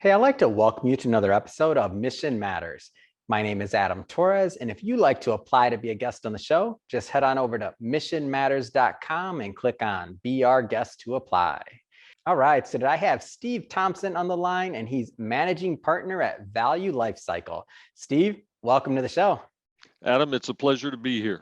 Hey, I'd like to welcome you to another episode of Mission Matters. My name is Adam Torres, and if you'd like to apply to be a guest on the show, just head on over to missionmatters.com and click on Be Our Guest to apply. All right, so today I have Steve Thompson on the line, and he's managing partner at Value Lifecycle. Steve, welcome to the show. Adam, it's a pleasure to be here.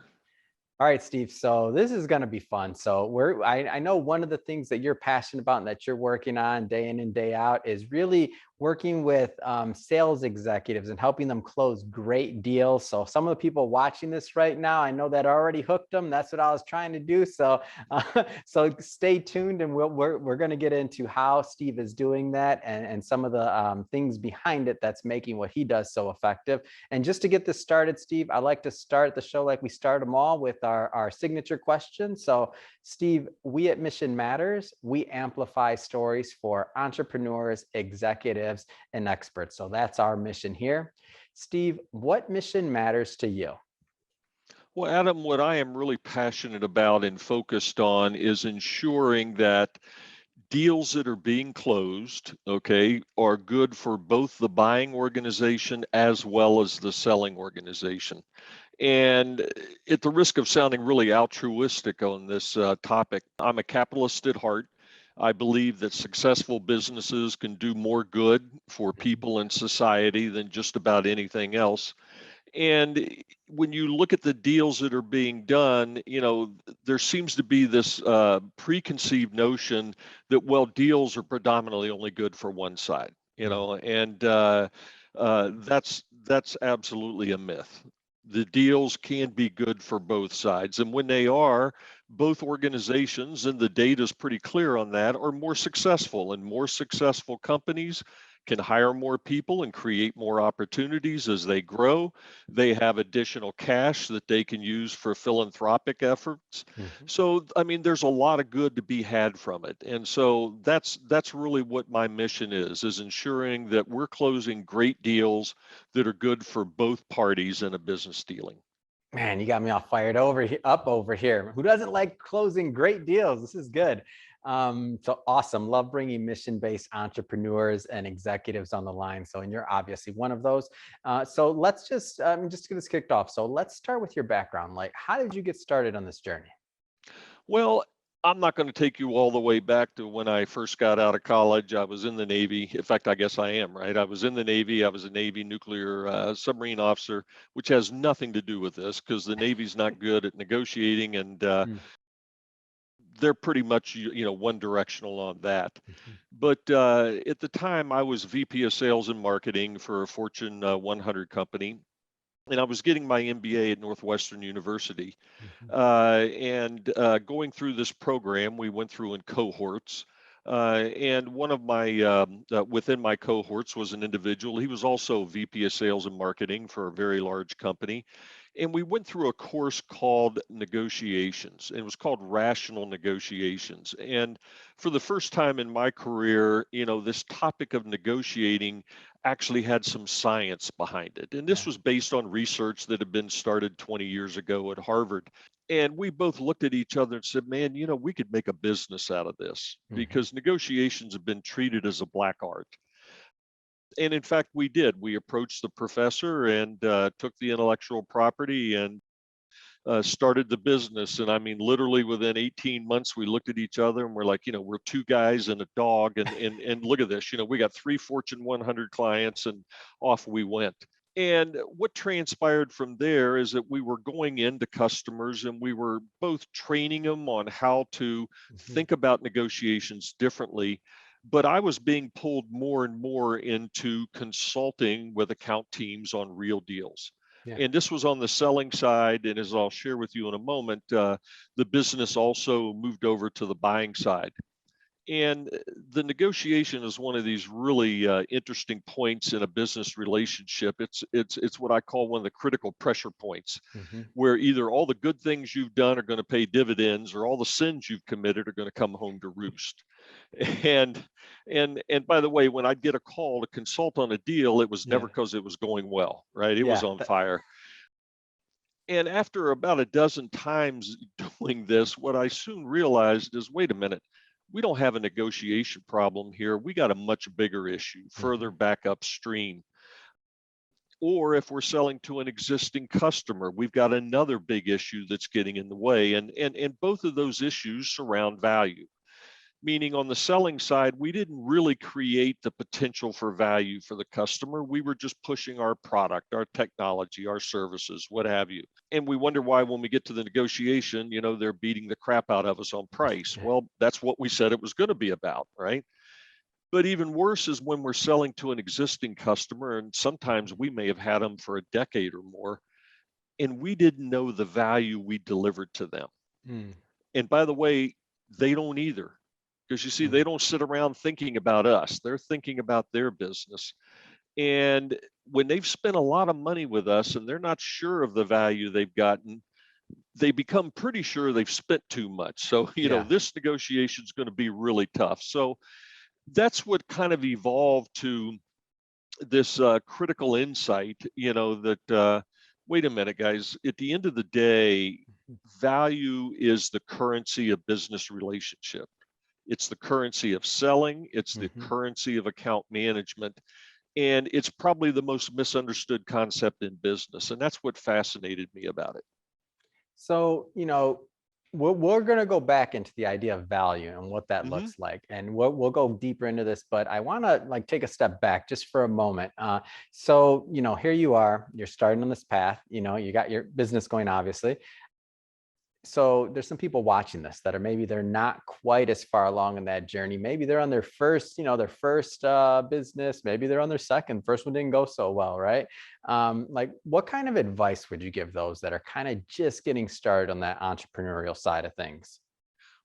All right, Steve. So this is going to be fun. So I know one of the things that you're passionate about and that you're working on day in and day out is really working with sales executives and helping them close great deals. So some of the people watching this right now, I know that already hooked them. That's what I was trying to do. So stay tuned, and we're going to get into how Steve is doing that and some of the things behind it that's making what he does so effective. And just to get this started, Steve, I like to start the show like we start them all with our signature question. So Steve, we at Mission Matters, we amplify stories for entrepreneurs, executives, and experts. So that's our mission here. Steve, what mission matters to you? Well, Adam, what I am really passionate about and focused on is ensuring that deals that are being closed, okay, are good for both the buying organization as well as the selling organization. And at the risk of sounding really altruistic on this topic, I'm a capitalist at heart. I believe that successful businesses can do more good for people in society than just about anything else. And when you look at the deals that are being done, there seems to be this preconceived notion that, well, deals are predominantly only good for one side, and that's absolutely a myth. The deals can be good for both sides. And when they are, both organizations, and the data is pretty clear on that, are more successful, and more successful companies can hire more people and create more opportunities as they grow. They have additional cash that they can use for philanthropic efforts. Mhm. So, I mean, there's a lot of good to be had from it. And so that's really what my mission is ensuring that we're closing great deals that are good for both parties in a business dealing. Man, you got me all fired up over here. Who doesn't like closing great deals? This is good. So awesome. Love bringing mission-based entrepreneurs and executives on the line. So, and you're obviously one of those. So let's just get this kicked off. So let's start with your background. Like, how did you get started on this journey? Well, I'm not going to take you all the way back to when I first got out of college. I was in the Navy. In fact, I guess I am, right? I was in the Navy. I was a Navy nuclear submarine officer, which has nothing to do with this because the Navy's not good at negotiating, and Mm, they're pretty much one directional on that. mhm, But at the time, I was VP of Sales and Marketing for a Fortune 100 company, and I was getting my MBA at Northwestern University. mhm. And going through this program, we went through in cohorts. And one of my within my cohorts was an individual. He was also VP of Sales and Marketing for a very large company, and we went through a course called negotiations. And it was called rational negotiations. And for the first time in my career, this topic of negotiating actually had some science behind it. And this Yeah. was based on research that had been started 20 years ago at Harvard. And we both looked at each other and said, man, we could make a business out of this Mhm. because negotiations have been treated as a black art. And in fact, we did. We approached the professor and took the intellectual property and started the business. And I mean, literally within 18 months, we looked at each other and we're like, we're two guys and a dog. And look at this, we got 3 Fortune 100 clients, and off we went. And what transpired from there is that we were going into customers and we were both training them on how to Mhm. think about negotiations differently. But I was being pulled more and more into consulting with account teams on real deals. Yeah. And this was on the selling side. And as I'll share with you in a moment, the business also moved over to the buying side. And the negotiation is one of these really interesting points in a business relationship. It's what I call one of the critical pressure points, Mhm. where either all the good things you've done are going to pay dividends, or all the sins you've committed are going to come home to roost. And and by the way, when I'd get a call to consult on a deal, it was never Yeah. because it was going well, right? It was Yeah. on fire. And after about a dozen times doing this, what I soon realized is, wait a minute, we don't have a negotiation problem here. We got a much bigger issue further Mhm. back upstream. Or if we're selling to an existing customer, we've got another big issue that's getting in the way. And both of those issues surround value. Meaning on the selling side, we didn't really create the potential for value for the customer. We were just pushing our product, our technology, our services, what have you. And we wonder why when we get to the negotiation, they're beating the crap out of us on price. Well, that's what we said it was going to be about, right? But even worse is when we're selling to an existing customer, and sometimes we may have had them for a decade or more, and we didn't know the value we delivered to them. Mm, And by the way, they don't either. Because you see, they mm. don't sit around thinking about us. They're thinking about their business. And when they've spent a lot of money with us and they're not sure of the value they've gotten, they become pretty sure they've spent too much. So, Yeah. this negotiation is going to be really tough. So that's what kind of evolved to this critical insight, that wait a minute, guys, at the end of the day, value is the currency of business relationship. It's the currency of selling, it's the Mhm. currency of account management, and it's probably the most misunderstood concept in business. And that's what fascinated me about it. So, we're going to go back into the idea of value and what that Hmm. looks like. And we'll go deeper into this, but I want to like take a step back just for a moment. So, here you are, you're starting on this path, you got your business going, obviously. So there's some people watching this that are maybe they're not quite as far along in that journey. Maybe they're on their first, business. Maybe they're on their second. First one didn't go so well, right? Like, what kind of advice would you give those that are kind of just getting started on that entrepreneurial side of things?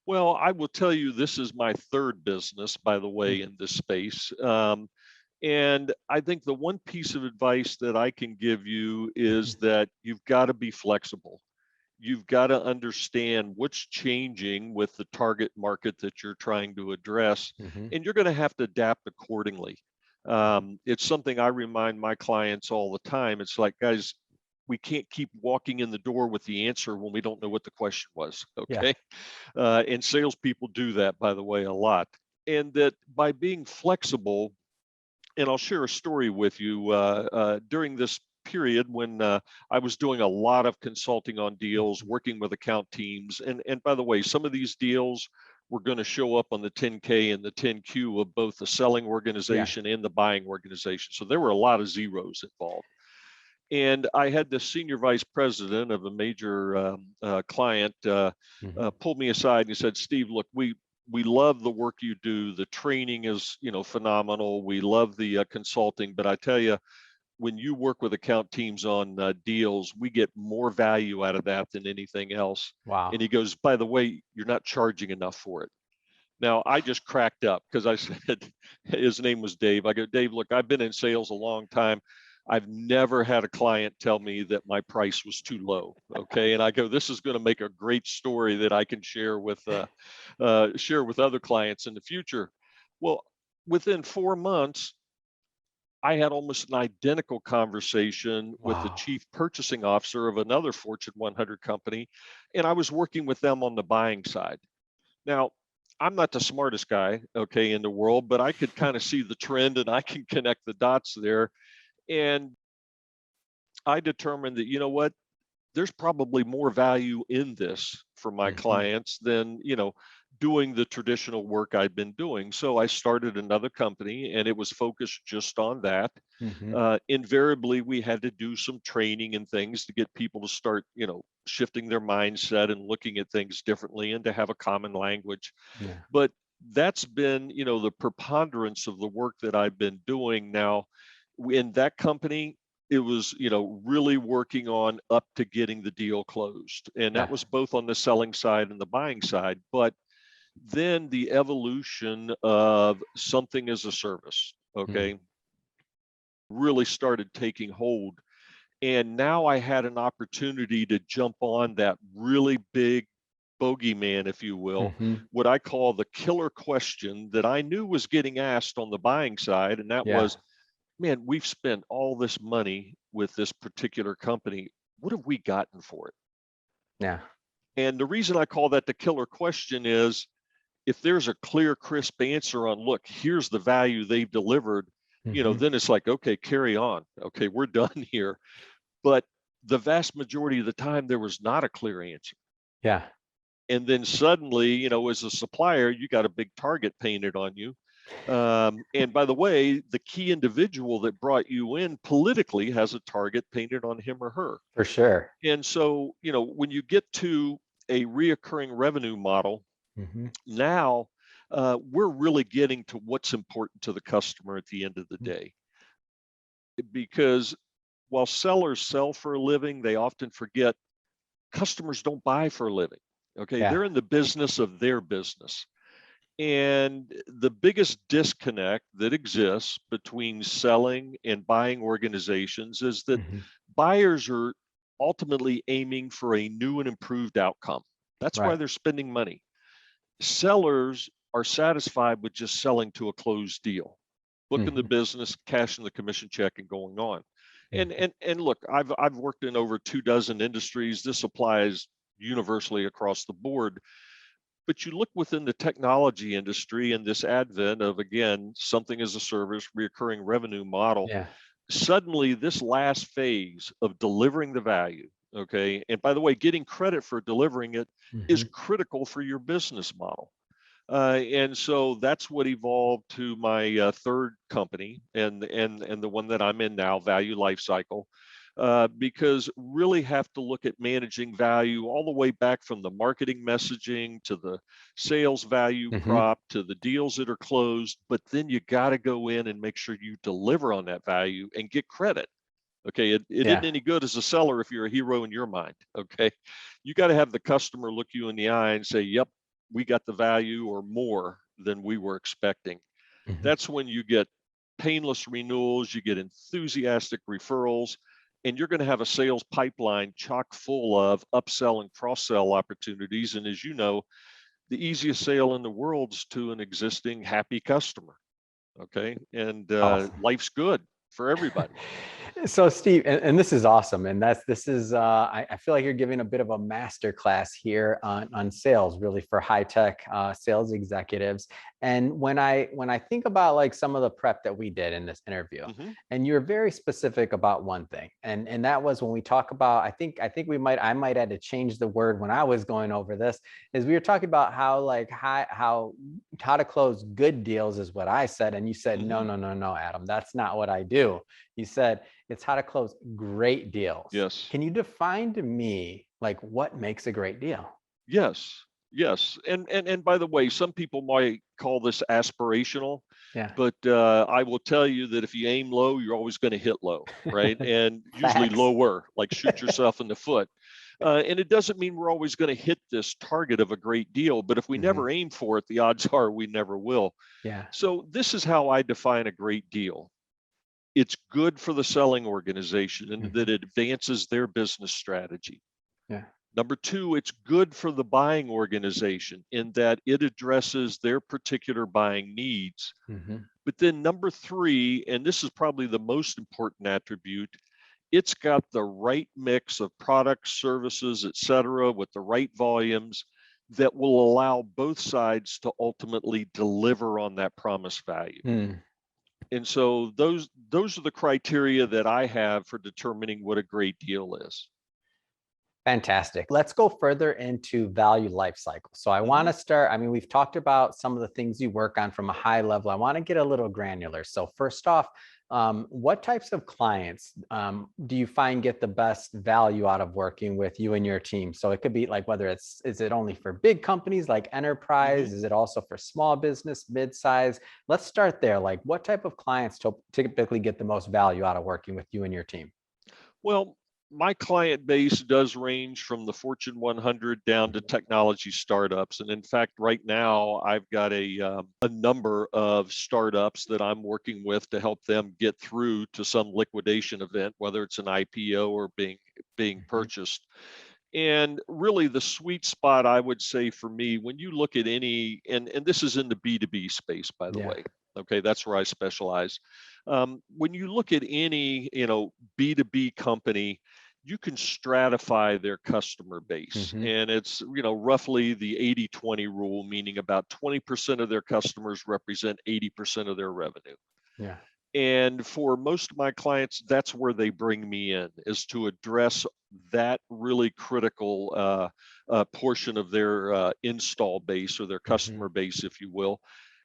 Well, I will tell you, this is my third business, by the Mm, way, in this space. And I think the one piece of advice that I can give you is mhm, that you've got to be flexible. You've got to understand what's changing with the target market that you're trying to address, mhm, and you're going to have to adapt accordingly. mhm. It's something I remind my clients all the time. It's like, guys, we can't keep walking in the door with the answer when we don't know what the question was. Yeah. Okay. And salespeople do that, by the way, a lot. And that by being flexible, and I'll share a story with you during this period when I was doing a lot of consulting on deals, Mhm. working with account teams. And by the way, some of these deals were going to show up on the 10K and the 10Q of both the selling Yeah. organization and the buying organization. So there were a lot of zeros involved. And I had the senior vice president of a major client Mhm. pull me aside and he said, "Steve, look, we love the work you do. The training is, phenomenal. We love the consulting, but I tell you, when you work with account teams on deals, we get more value out of that than anything else." And Wow. he goes, "By the way, you're not charging enough for it." Now I just cracked up because I said, his name was Dave. I go, "Dave, look, I've been in sales a long time. I've never had a client tell me that my price was too low." Okay, and I go, "This is going to make a great story that I can share with other clients in the future." Well, within 4 months, I had almost an identical conversation with the Wow. chief purchasing officer of another Fortune 100 company, and I was working with them on the buying side. Now, I'm not the smartest guy, okay, in the world, but I could kind of see the trend and I can connect the dots there. And I determined that, you know what, there's probably more value in this for my Mhm. clients than, doing the traditional work I'd been doing. So I started another company and it was focused just on that. Mhm. Invariably, we had to do some training and things to get people to start, shifting their mindset and looking at things differently and to have a common language. Yeah. But that's been, the preponderance of the work that I've been doing now. In that company, it was, really working on up to getting the deal closed. And that Yeah. was both on the selling side and the buying side. But then the evolution of something as a service, Mm. okay, really started taking hold. And now I had an opportunity to jump on that really big bogeyman, if you will, Mhm. what I call the killer question that I knew was getting asked on the buying side. And that Yeah. was, man, we've spent all this money with this particular company. What have we gotten for it? Yeah. And the reason I call that the killer question is if there's a clear, crisp answer on, look, here's the value they've delivered, Hmm. then it's like, okay, carry on. Okay, we're done here. But the vast majority of the time, there was not a clear answer. Yeah. And then suddenly, as a supplier, you got a big target painted on you. And by the way, the key individual that brought you in politically has a target painted on him or her. For sure. And so, when you get to a reoccurring revenue model, Hmm. now we're really getting to what's important to the customer at the end of the day. Because while sellers sell for a living, they often forget customers don't buy for a living. Okay, Yeah. they're in the business of their business. And the biggest disconnect that exists between selling and buying organizations is that Hmm. buyers are ultimately aiming for a new and improved outcome. That's why Right. they're spending money. Sellers are satisfied with just selling to a closed deal, booking the Hmm. business, cashing the commission check, and going on. And Hmm. and and look, I've worked in over 24 industries. This applies universally across the board. But you look within the technology industry and this advent of, again, something as a service, recurring revenue model, Yeah. suddenly this last phase of delivering the value, okay, and by the way, getting credit for delivering it is Hmm. critical for your business model. And so that's what evolved to my third company, and the one that I'm in now, Value Lifecycle, because really have to look at managing value all the way back from the marketing messaging to the sales value Hmm. prop to the deals that are closed. But then you got to go in and make sure you deliver on that value and get credit. Okay, it isn't Yeah. any good as a seller if you're a hero in your mind. Okay, you got to have the customer look you in the eye and say, "Yep, we got the value or more than we were expecting." Hmm. That's when you get painless renewals, you get enthusiastic referrals, and you're going to have a sales pipeline chock full of upsell and cross sell opportunities. And as you know, the easiest sale in the world is to an existing happy customer. Okay, and Awesome. life's good for everybody. So Steve, and this is awesome, and this is I feel like you're giving a bit of a master class here on sales, really for high tech sales executives. And when I think about like some of the prep that we did in this interview, Hmm. and you're very specific about one thing, and that was when we talk about I think I might had to change the word when I was going over this, is we were talking about how like how to close good deals is what I said, and you said no Hmm. no no no Adam, that's not what I do. You said it's how to close great deals. Yes. Can you define to me like what makes a great deal? Yes. Yes. And by the way, some people might call this aspirational, Yeah. but I will tell you that if you aim low, you're always going to hit low, right? And usually Facts. lower, like shoot yourself in the foot. And it doesn't mean we're always going to hit this target of a great deal, but if we Hmm. never aim for it, the odds are we never will. Yeah. So this is how I define a great deal. It's good for the selling organization and that Hmm. it advances their business strategy. Yeah. Number two, it's good for the buying organization in that it addresses their particular buying needs. Hmm. But then number three, and this is probably the most important attribute, it's got the right mix of products, services, et cetera, with the right volumes that will allow both sides to ultimately deliver on that promised value. Mm. And so those are the criteria that I have for determining what a great deal is. Fantastic. Let's go further into value life cycle. So I want Mhm. to start, I mean, we've talked about some of the things you work on from a high level. I want to get a little granular. So first off, what types of clients do you find get the best value out of working with you and your team? So it could be like whether is it only for big companies like enterprise? Mhm. Is it also for small business, mid-size? Let's start there. Like what type of clients typically get the most value out of working with you and your team? Well, my client base does range from the Fortune 100 down to Mhm. technology startups. And in fact, right now, I've got a number of startups that I'm working with to help them get through to some liquidation event, whether it's an IPO or being Mhm. purchased. And really, the sweet spot, I would say for me, when you look at any, and this is in the B2B space, by the Yeah. way, okay, that's where I specialize. When you look at any, B2B company, you can stratify their customer base. Hmm. And it's, roughly the 80-20 rule, meaning about 20% of their customers represent 80% of their revenue. Yeah. And for most of my clients, that's where they bring me in, is to address that really critical portion of their install base, or their Hmm. customer base, if you will.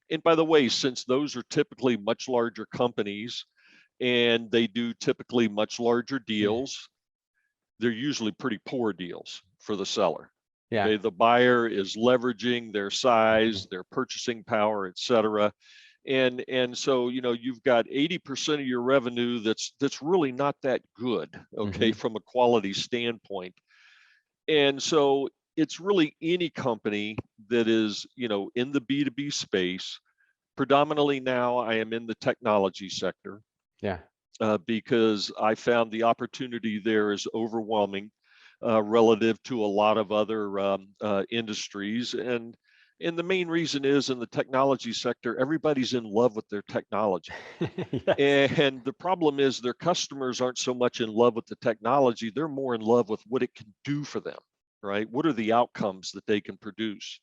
And by the way, since those are typically much larger companies and they do typically much larger Yeah. deals, they're usually pretty poor deals for the seller. Yeah. Okay, the buyer is leveraging their Hmm. size, their purchasing power, et cetera. And so, you've got 80% of your revenue that's really not that good, okay, Hmm. from a quality standpoint. And so it's really any company that is, in the B2B space. Predominantly now I am in the technology sector, Yeah. because I found the opportunity there is overwhelming, relative to a lot of other industries. And the main reason is, in the technology sector, everybody's in love with their technology. Yes. And the problem is, their customers aren't so much in love with the technology, they're more in love with what it can do for them, right? What are the outcomes that they can produce?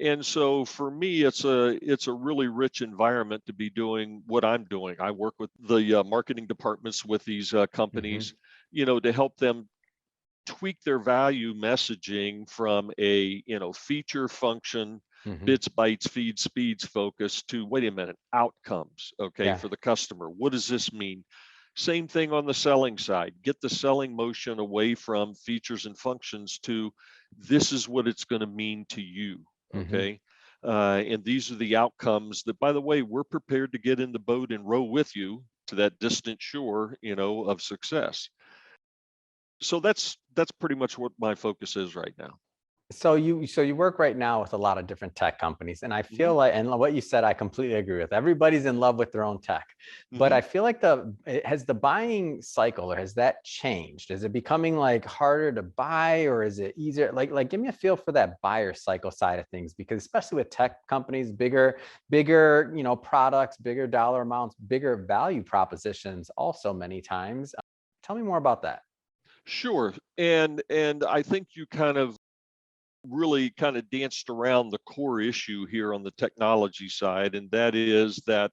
And so for me, it's a really rich environment to be doing what I'm doing. I work with the marketing departments with these Hmm. companies, to help them tweak their value messaging from a, feature function, Hmm. bits, bytes, feeds, speeds focus, to, wait a minute, outcomes, okay, Yeah. for the customer. What does this mean? Same thing on the selling side. Get the selling motion away from features and functions to, this is what it's going to mean to you, Hmm. okay? And these are the outcomes that, by the way, we're prepared to get in the boat and row with you to that distant shore, of success. So that's pretty much what my focus is right now. So you work right now with a lot of different tech companies, and I Hmm. feel like, and what you said, I completely agree with. Everybody's in love with their own tech, but Hmm. I feel like has the buying cycle, or has that changed? Is it becoming like harder to buy, or is it easier? Like give me a feel for that buyer cycle side of things, because especially with tech companies, bigger, products, bigger dollar amounts, bigger value propositions, also many times. Tell me more about that. Sure. And I think you kind of really kind of danced around the core issue here on the technology side, and that is that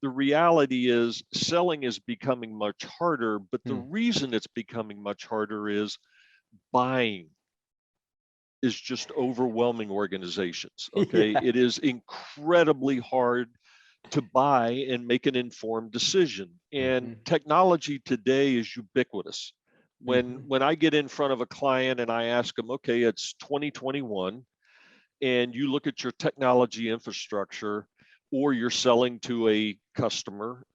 the reality is, selling is becoming much harder, but the Hmm. reason it's becoming much harder is, buying is just overwhelming organizations. Okay, Yeah. it is incredibly hard to buy and make an informed decision. And Hmm. technology today is ubiquitous. When Hmm. when I get in front of a client and I ask them, okay, it's 2021, and you look at your technology infrastructure, or you're selling to a customer,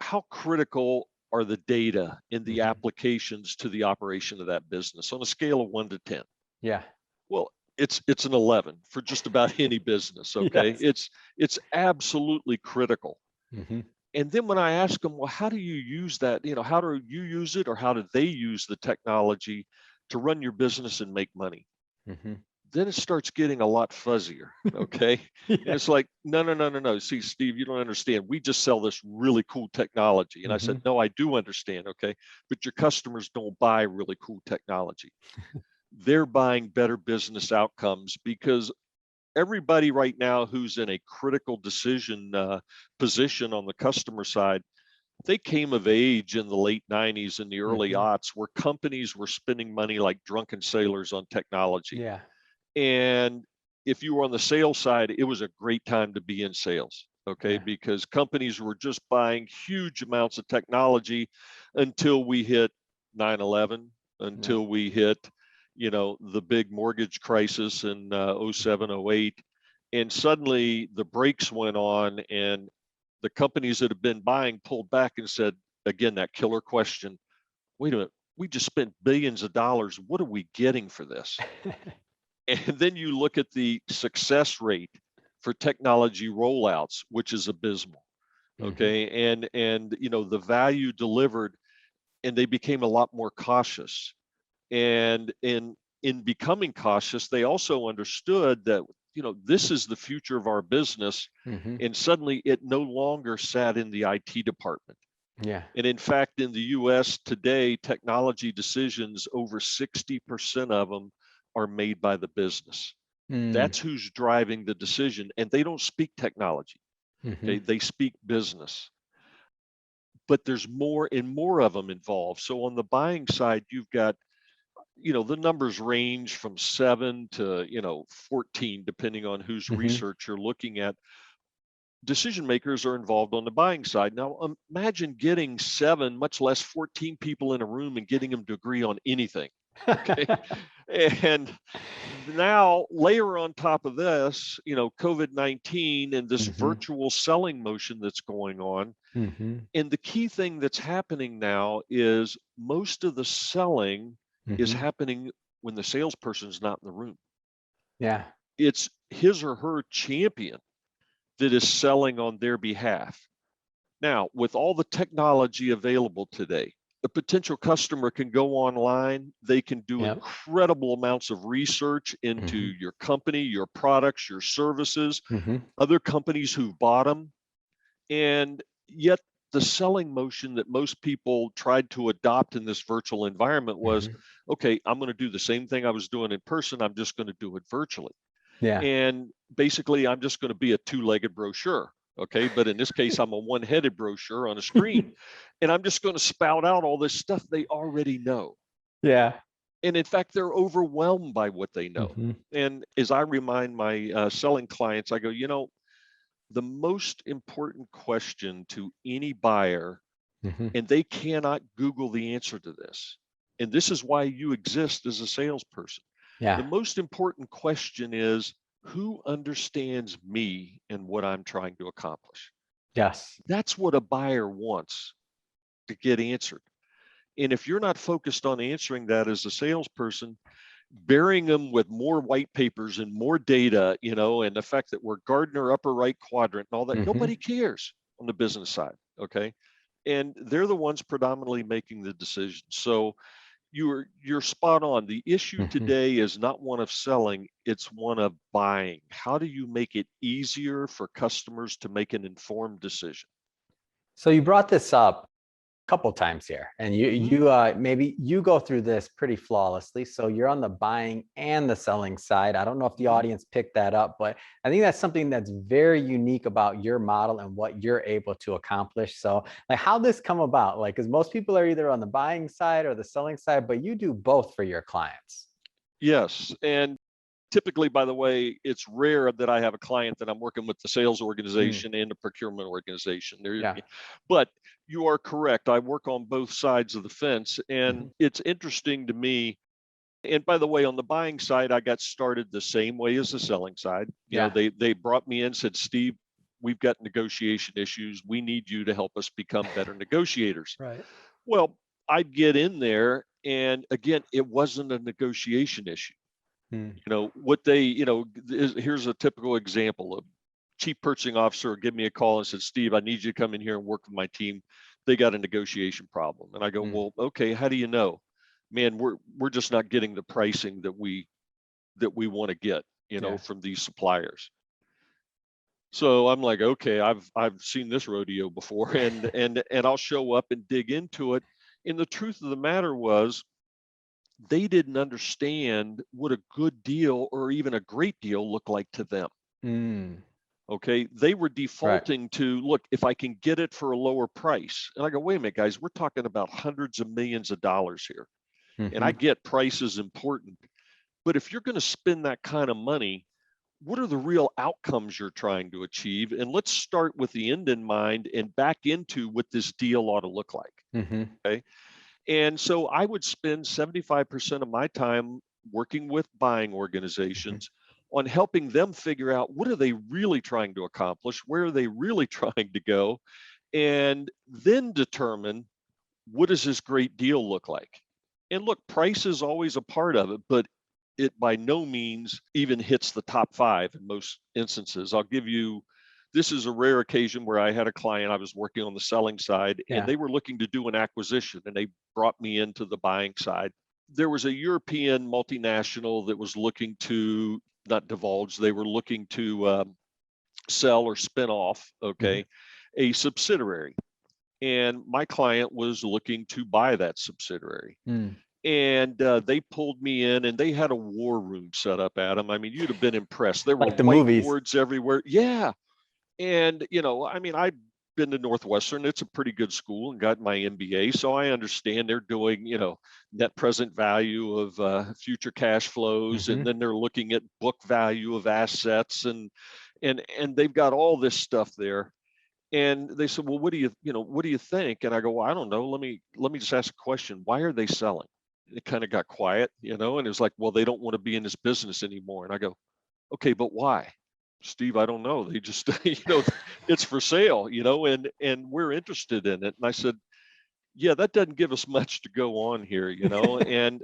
how critical are the data in the Hmm. applications to the operation of that business on a scale of 1 to 10? Yeah. Well, it's an 11 for just about any business, okay? Yes. It's absolutely critical. Hmm. And then when I ask them, well, how do you use that? How do you use it, or how do they use the technology to run your business and make money? Hmm. Then it starts getting a lot fuzzier, okay? And Yeah. it's like, no, no, no, no, no. See, Steve, you don't understand. We just sell this really cool technology. And I said, Hmm. no, I do understand, okay? But your customers don't buy really cool technology. They're buying better business outcomes, because everybody right now who's in a critical decision position on the customer side, they came of age in the late 90s and the early Hmm. aughts, where companies were spending money like drunken sailors on technology. Yeah. And if you were on the sales side, it was a great time to be in sales, okay? Yeah. Because companies were just buying huge amounts of technology until we hit 9/11, Yeah. until we hit, the big mortgage crisis in 07, 08. And suddenly the brakes went on, and the companies that have been buying pulled back and said, again, that killer question, wait a minute, we just spent billions of dollars. What are we getting for this? And then you look at the success rate for technology rollouts, which is abysmal. Hmm. Okay. And the value delivered, and they became a lot more cautious. And in becoming cautious, they also understood that, this is the future of our business. Hmm. And suddenly it no longer sat in the IT department. Yeah. And in fact, in the US today, technology decisions, over 60% of them are made by the business. Mm. That's who's driving the decision. And they don't speak technology. Hmm. Okay. They speak business. But there's more and more of them involved. So on the buying side, you've got, the numbers range from 7 to, 14, depending on whose Hmm. research you're looking at. Decision makers are involved on the buying side. Now, imagine getting 7, much less 14 people in a room and getting them to agree on anything. Okay. And now layer on top of this, COVID-19 and this Hmm. virtual selling motion that's going on. Hmm. And the key thing that's happening now is most of the selling is Hmm. happening when the salesperson's not in the room. Yeah. It's his or her champion that is selling on their behalf. Now, with all the technology available today, the potential customer can go online. They can do Yep. incredible amounts of research into Hmm. your company, your products, your services, Hmm. other companies who've bought them. And yet, the selling motion that most people tried to adopt in this virtual environment was, Hmm. okay, I'm going to do the same thing I was doing in person. I'm just going to do it virtually. Yeah. And basically, I'm just going to be a two-legged brochure. Okay. But in this case, I'm a one-headed brochure on a screen. And I'm just going to spout out all this stuff they already know. Yeah. And in fact, they're overwhelmed by what they know. Hmm. And as I remind my selling clients, I go, the most important question to any buyer, Hmm. and they cannot Google the answer to this, and this is why you exist as a salesperson. The Yeah. most important question is, who understands me and what I'm trying to accomplish? Yes. That's what a buyer wants to get answered. And if you're not focused on answering that as a salesperson, burying them with more white papers and more data, and the fact that we're Gardner upper right quadrant and all that, Hmm. nobody cares on the business side. Okay. And they're the ones predominantly making the decision. So you're spot on. The issue Hmm. today is not one of selling, it's one of buying. How do you make it easier for customers to make an informed decision? So you brought this up couple times here, and you Mhm. you maybe you go through this pretty flawlessly, so you're on the buying and the selling side. I don't know if the Mhm. audience picked that up, but I think that's something that's very unique about your model and what you're able to accomplish. So like, how this come about? Like, because most people are either on the buying side or the selling side, but you do both for your clients. Yes. And typically, by the way, it's rare that I have a client that I'm working with the sales Mm, organization and the procurement organization. yeah. But you are correct. I work on both sides of the fence. And Hmm. it's interesting to me. And by the way, on the buying side, I got started the same way as the selling side. Yeah. They brought me in, said, Steve, we've got negotiation issues. We need you to help us become better negotiators. Right. Well, I'd get in there. And again, it wasn't a negotiation issue. Mm, What they, here's a typical example. Of chief purchasing officer give me a call and said, Steve, I need you to come in here and work with my team. They got a negotiation problem. And I go, mm, well, okay, how do you know? Man, we're just not getting the pricing that we want to get, yeah. from these suppliers. So I'm like, okay, I've seen this rodeo before, and I'll show up and dig into it. And the truth of the matter was, they didn't understand what a good deal or even a great deal looked like to them. Mm, Okay. They were right. defaulting to, look, if I can get it for a lower price. And I go, wait a minute, guys, we're talking about hundreds of millions of dollars here. And I Hmm. get price is important. But if you're going to spend that kind of money, what are the real outcomes you're trying to achieve? And let's start with the end in mind and back into what this deal ought to look like. Hmm. Okay. And so I would spend 75% of my time working with buying Hmm. organizations on helping them figure out, what are they really trying to accomplish? Where are they really trying to go? And then determine, what does this great deal look like? And look, price is always a part of it, but it by no means even hits the top five in most instances. I'll give you, this is a rare occasion where I had a client, I was working on the selling side, and Yeah. they were looking to do an acquisition, and they brought me into the buying side. There was a European multinational that was looking to not divulge, they were looking to sell or spin off, Hmm. okay, a subsidiary. and my client was looking to buy that subsidiary. Mm. And they pulled me in, and they had a war room set up, Adam. I mean, you'd have been impressed. There were Like the movies. whiteboards everywhere. Yeah. And, I mean, I've been to Northwestern. It's a pretty good school, and got my MBA. So I understand they're doing, net present value of future cash flows. And Hmm. then they're looking at book value of assets, and they've got all this stuff there. And they said, well, what do you think? And I go, well, I don't know. Let me just ask a question. Why are they selling? It kind of got quiet, and it was like, well, they don't want to be in this business anymore. And I go, okay, but why? Steve, I don't know. They just, it's for sale, and we're interested in it. And I said, yeah, that doesn't give us much to go on here,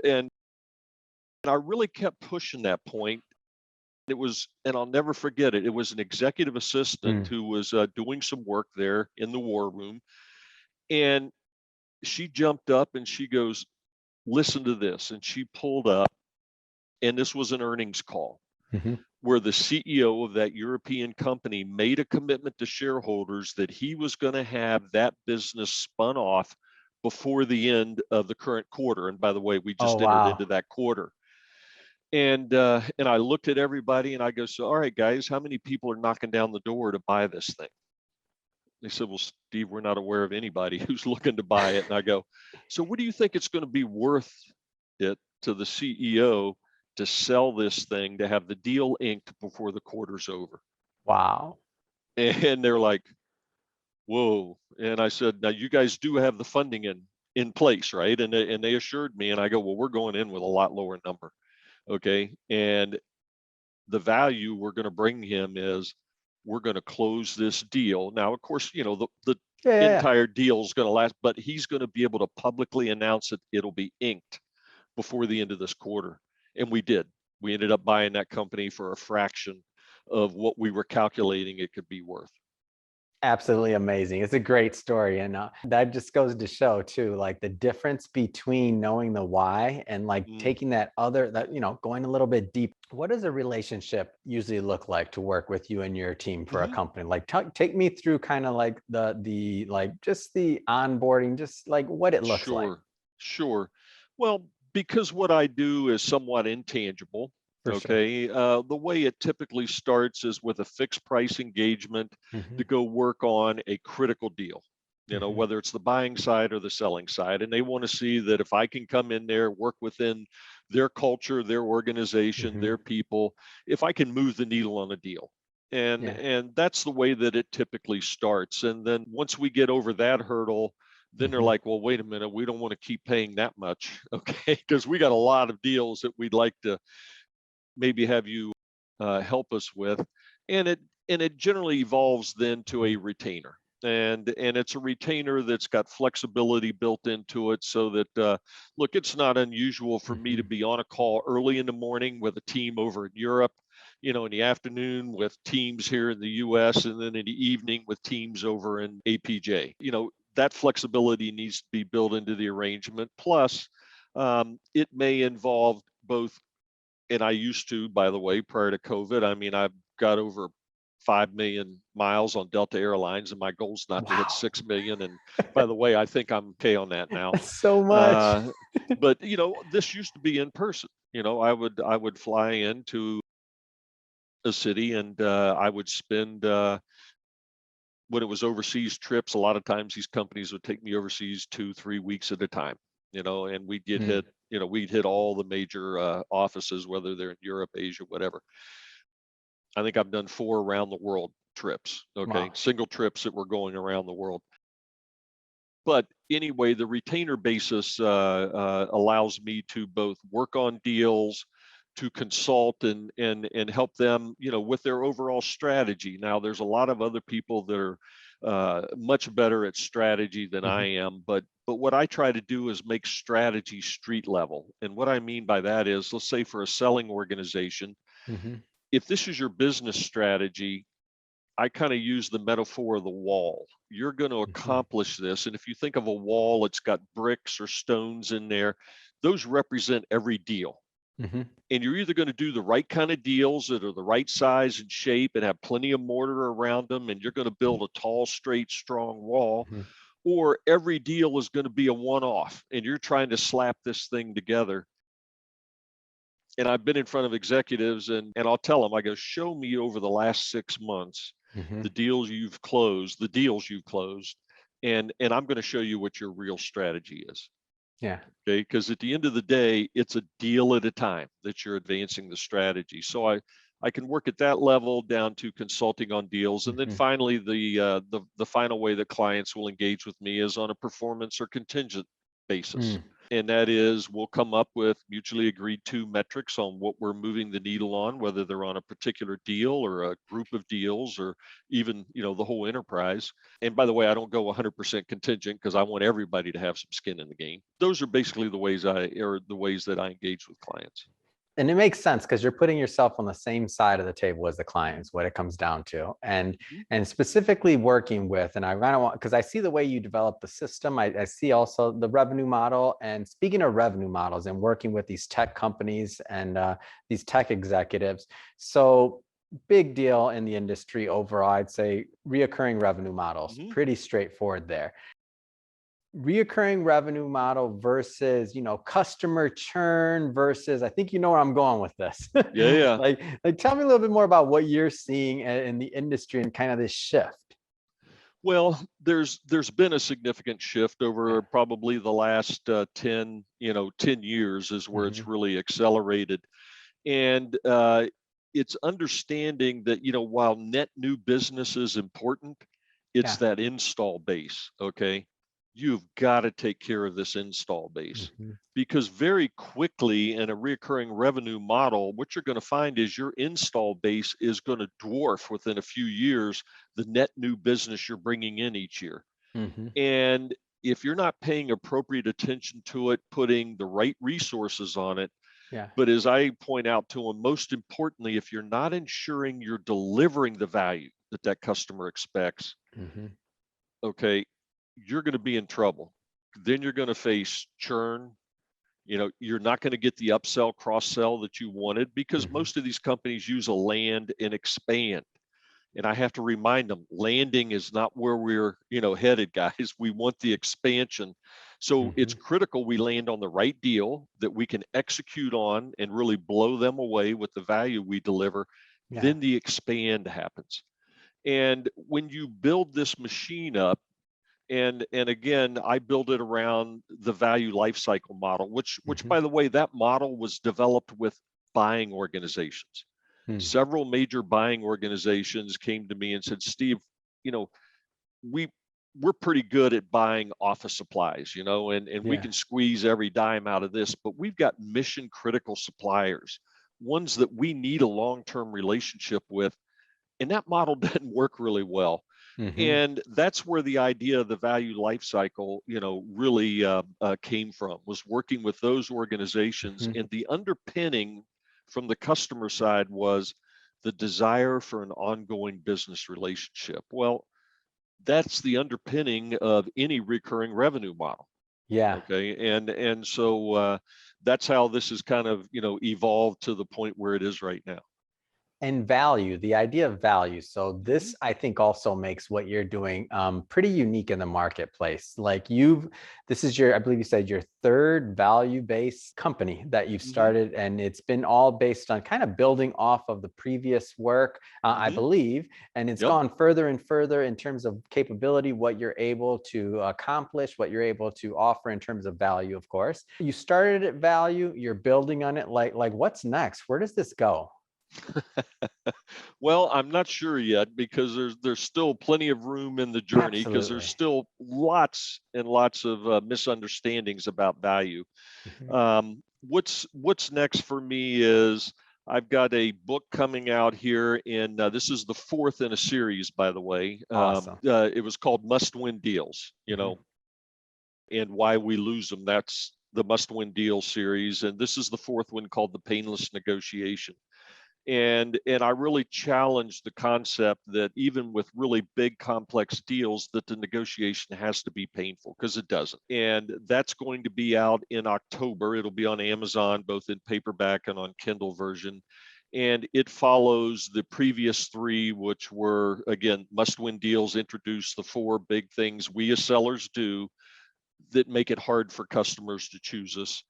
and I really kept pushing that point. And I'll never forget it. It was an executive assistant Mm. who was doing some work there in the war room. And she jumped up and she goes, listen to this. And she pulled up, and this was an earnings call Hmm. where the CEO of that European company made a commitment to shareholders that he was going to have that business spun off before the end of the current quarter. And by the way, we Oh, just entered wow. into that quarter. And I looked at everybody and I go, so, all right, guys, how many people are knocking down the door to buy this thing? They said, well, Steve, we're not aware of anybody who's looking to buy it. And I go, so what do you think it's going to be worth it to the CEO to sell this thing, to have the deal inked before the quarter's over? Wow. And they're like, whoa. And I said, now you guys do have the funding in place, right? And they assured me, and I go, well, we're going in with a lot lower number. Okay. And the value we're going to bring him is we're going to close this deal. Now, of course, the Yeah, yeah, yeah. entire deal is going to last, but he's going to be able to publicly announce it. It'll be inked before the end of this quarter. And we did. We ended up buying that company for a fraction of what we were calculating it could be worth. Absolutely amazing. It's a great story. And that just goes to show too, like the difference between knowing the why and like Mm, taking going a little bit deep. What does a relationship usually look like to work with you and your team for a mhm. company? Like take me through kind of like the like just the onboarding, just like what it looks like. Sure, sure. Well, because what I do is somewhat intangible, For sure. okay, the way it typically starts is with a fixed price engagement Hmm. to go work on a critical deal, Hmm. whether it's the buying side or the selling side. And they want to see that if I can come in there, work within their culture, their organization, Hmm. their people, if I can move the needle on a deal. Yeah. And that's the way that it typically starts. And then once we get over that hurdle, then they're Hmm. like, well, wait a minute, we don't want to keep paying that much, okay? Because we got a lot of deals that we'd like to maybe have you help us with, and it generally evolves then to a retainer, and it's a retainer that's got flexibility built into it, so that look, it's not unusual for me to Hmm. be on a call early in the morning with a team over in Europe, in the afternoon with teams here in the US, and then in the evening with teams over in APJ. That flexibility needs to be built into the arrangement. Plus, it may involve both, and I used to, by the way, prior to COVID. I mean, I've got over 5 million miles on Delta Airlines, and my goal's not to hit Wow. 6 million. And by the way, I think I'm okay on that now. That's so much. Uh, but this used to be in person. I would fly into a city, and I would spend when it was overseas trips. A lot of times, these companies would take me overseas 2-3 weeks at a time. And Mm. we'd hit all the major offices, whether they're in Europe, Asia, whatever. I think I've done 4 around the world trips. Okay, Wow. single trips that were going around the world. But anyway, the retainer basis allows me to both work on deals, to consult and help them, with their overall strategy. Now, there's a lot of other people that are much better at strategy than I Hmm. am, but what I try to do is make strategy street level. And what I mean by that is, let's say for a selling organization, Hmm. if this is your business strategy, I kind of use the metaphor of the wall. You're going to Hmm. accomplish this. And if you think of a wall, it's got bricks or stones in there. Those represent every deal. Hmm. And you're either going to do the right kind of deals that are the right size and shape and have plenty of mortar around them, and you're going to build a tall, straight, strong wall, or every deal is going to be a one-off and you're trying to slap this thing together. And I've been in front of executives and I'll tell them, I go, show me over the last 6 months Hmm. the deals you've closed, and I'm going to show you what your real strategy is. Yeah. Okay, because at the end of the day, it's a deal at a time that you're advancing the strategy. So I can work at that level down to consulting on deals, and then Hmm. finally the final way that clients will engage with me is on a performance or contingent basis. Mm. And that is, we'll come up with mutually agreed to metrics on what we're moving the needle on, whether they're on a particular deal or a group of deals or even, the whole enterprise. And by the way, I don't go 100% contingent because I want everybody to have some skin in the game. Those are basically the ways that I engage with clients. And it makes sense because you're putting yourself on the same side of the table as the client is what it comes down to. Mhm. And specifically working with, and I kind of want, because I see the way you develop the system. I see also the revenue model. And speaking of revenue models and working with these tech companies and these tech executives. So big deal in the industry overall, I'd say reoccurring revenue models, Mhm. pretty straightforward there. Reoccurring revenue model versus customer churn versus, I think you know where I'm going with this. Yeah, yeah. Like tell me a little bit more about what you're seeing in the industry and kind of this shift. Well, there's been a significant shift over Yeah. probably the last 10 years is where it's Hmm. really accelerated. And it's understanding that, while net new business is important, it's Yeah. that install base. Okay. You've got to take care of this install base Hmm. because very quickly in a recurring revenue model, what you're going to find is your install base is going to dwarf within a few years the net new business you're bringing in each year. Hmm. And if you're not paying appropriate attention to it, putting the right resources on it, Yeah. but as I point out to them, most importantly, if you're not ensuring you're delivering the value that that customer expects, Hmm. okay, you're going to be in trouble. Then you're going to face churn. You're not going to get the upsell, cross sell that you wanted because Hmm. most of these companies use a land and expand. And I have to remind them, landing is not where we're, headed, guys. We want the expansion. So it's Hmm. critical we land on the right deal that we can execute on and really blow them away with the value we deliver. Yeah. Then the expand happens. And when you build this machine up, and again, I build it around the value lifecycle model, which Hmm. by the way, that model was developed with buying organizations. Hmm. Several major buying organizations came to me and said, Steve, you know, we we're pretty good at buying office supplies, and we Yeah. can squeeze every dime out of this, but we've got mission critical suppliers, ones that we need a long-term relationship with, and that model doesn't work really well. Hmm. And that's where the idea of the value life cycle, really came from, was working with those organizations. Hmm. And the underpinning from the customer side was the desire for an ongoing business relationship. Well, that's the underpinning of any recurring revenue model. Yeah. Okay. And so that's how this has kind of, evolved to the point where it is right now. And value, the idea of value. So Hmm. this, I think, also makes what you're doing pretty unique in the marketplace. This is I believe you said your third value-based company that you've Hmm. started, and it's been all based on kind of building off of the previous work, I Hmm. believe, and it's Yep. gone further and further in terms of capability, what you're able to accomplish, what you're able to offer in terms of value. Of course, you started at value, you're building on it. Like what's next? Where does this go? Well, I'm not sure yet because there's still plenty of room in the journey because there's Absolutely. still lots and lots of misunderstandings about value. Mhm. What's next for me is I've got a book coming out here this is the fourth in a series, by the way. Awesome. It was called Must Win Deals, Mhm. and why we lose them. That's the Must Win Deal series, and this is the fourth one called The Painless Negotiation. And I really challenge the concept that even with really big complex deals that the negotiation has to be painful, because it doesn't. And that's going to be out in October. It'll be on Amazon both in paperback and on Kindle version. and it follows the previous three, which were, again, must-win deals, introduce the four big things we as sellers do that make it hard for customers to choose us.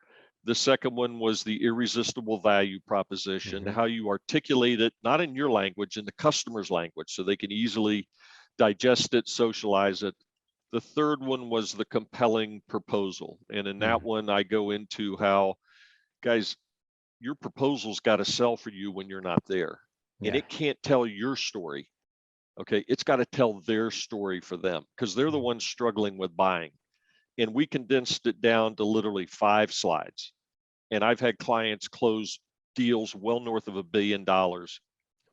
The second one was the irresistible value proposition, Hmm. how you articulate it, not in your language, in the customer's language, so they can easily digest it, socialize it. The third one was the compelling proposal. And in that one, I go into how, guys, your proposal's got to sell for you when you're not there. And Yeah. it can't tell your story. Okay. It's got to tell their story for them because they're the Mm. ones struggling with buying. And we condensed it down to literally 5 slides. And I've had clients close deals well north of $1 billion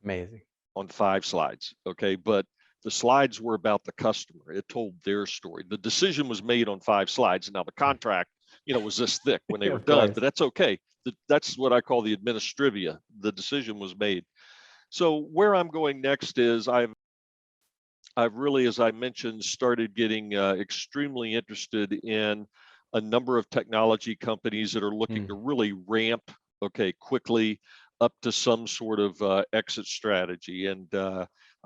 Amazing. on 5 slides. Okay. But the slides were about the customer. It told their story. The decision was made on 5 slides. Now the contract, was this thick when they were Of done, course. but that's okay. That's what I call the administrivia. The decision was made. So where I'm going next is I've really, as I mentioned, started getting extremely interested in a number of technology companies that are looking to Mm. really ramp, okay, quickly up to some sort of exit strategy. And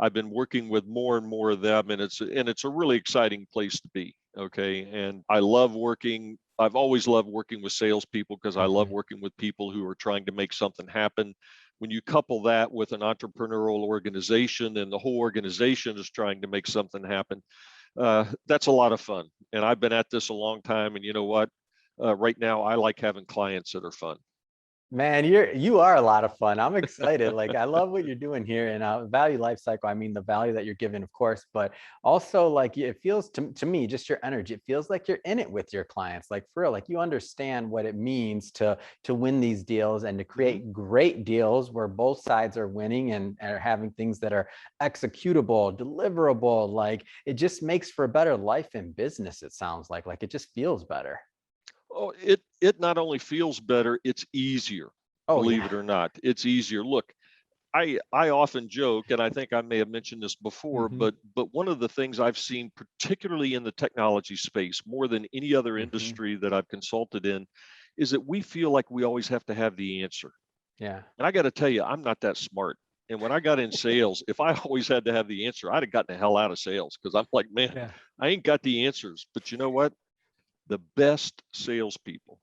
I've been working with more and more of them, and it's a really exciting place to be. Okay, and I love working. I've always loved working with salespeople because I love Mhm. working with people who are trying to make something happen. When you couple that with an entrepreneurial organization and the whole organization is trying to make something happen, that's a lot of fun. And I've been at this a long time. And you know what? Right now, I like having clients that are fun. Man, you are a lot of fun. I'm excited. Like I love what you're doing here and value life cycle. I mean, the value that you're giving, of course, but also like it feels to me, just your energy. It feels like you're in it with your clients. Like for real, like you understand what it means to win these deals and to Mhm. create great deals where both sides are winning and are having things that are executable, deliverable. Like it just makes for a better life in business, it sounds like it just feels better. Oh, it not only feels better, it's easier. Oh Believe yeah. it or not, it's easier. Look, I often joke, and I think I may have mentioned this before, Hmm. but one of the things I've seen, particularly in the technology space, more than any other Hmm. industry that I've consulted in, is that we feel like we always have to have the answer. Yeah. And I got to tell you, I'm not that smart. And when I got in sales, if I always had to have the answer, I'd have gotten the hell out of sales because I'm like, man, Yeah. I ain't got the answers. But you know what? The best salespeople,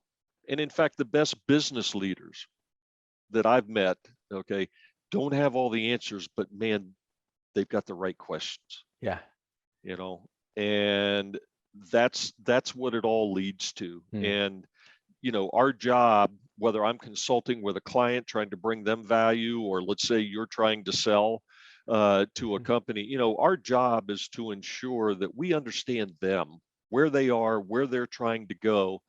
and in fact, the best business leaders that I've met, okay, don't have all the answers, but man, they've got the right questions, Yeah. you know, and that's what it all leads to. Mm. And our job, whether I'm consulting with a client trying to bring them value, or let's say you're trying to sell to a Mm. company, our job is to ensure that we understand them, where they are, where they're trying to go,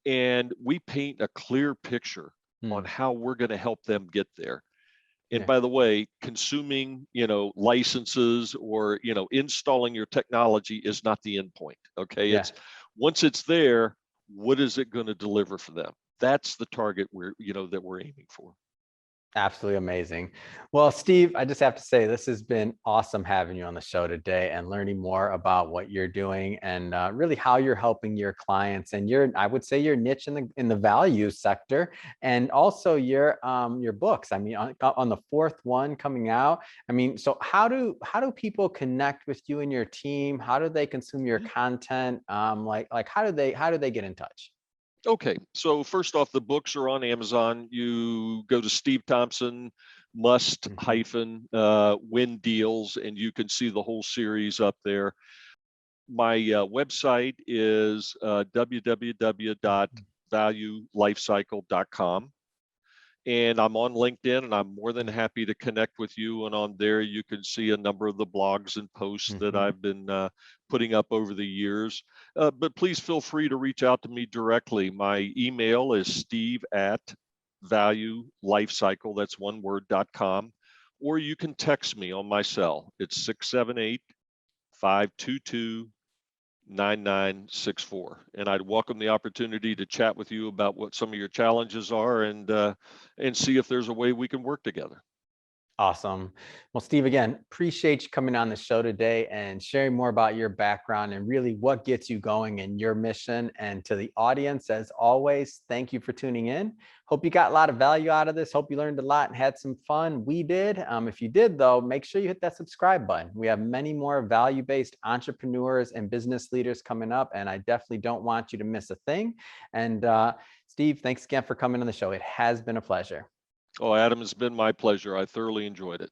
and we paint a clear picture on Mm. how we're going to help them get there. And Yeah. by the way, consuming, licenses or, installing your technology is not the end point. Okay. Yeah. It's once it's there, what is it going to deliver for them? That's the target that we're aiming for. Absolutely amazing. Well, Steve, I just have to say this has been awesome having you on the show today and learning more about what you're doing and really how you're helping your clients and I would say your niche in the value sector and also your books. I mean, on the fourth one coming out. I mean, so how do people connect with you and your team? How do they consume your Mhm. content? Like how do they get in touch? Okay, so first off, the books are on Amazon. You go to Steve Thompson must Mhm. hyphen win deals, and you can see the whole series up there. My website is Mhm. www.valuelifecycle.com. And I'm on LinkedIn, and I'm more than happy to connect with you. And on there, you can see a number of the blogs and posts that Mhm. I've been putting up over the years. But please feel free to reach out to me directly. My email is steve@valuelifecycle, that's one word.com. Or you can text me on my cell. It's 678-522 9964, and I'd welcome the opportunity to chat with you about what some of your challenges are and see if there's a way we can work together. Awesome. Well, Steve, again, appreciate you coming on the show today and sharing more about your background and really what gets you going in your mission. And to the audience, as always, thank you for tuning in. Hope you got a lot of value out of this. Hope you learned a lot and had some fun. We did. If you did, though, make sure you hit that subscribe button. We have many more value-based entrepreneurs and business leaders coming up, and I definitely don't want you to miss a thing. And Steve, thanks again for coming on the show. It has been a pleasure. Oh, Adam, it's been my pleasure. I thoroughly enjoyed it.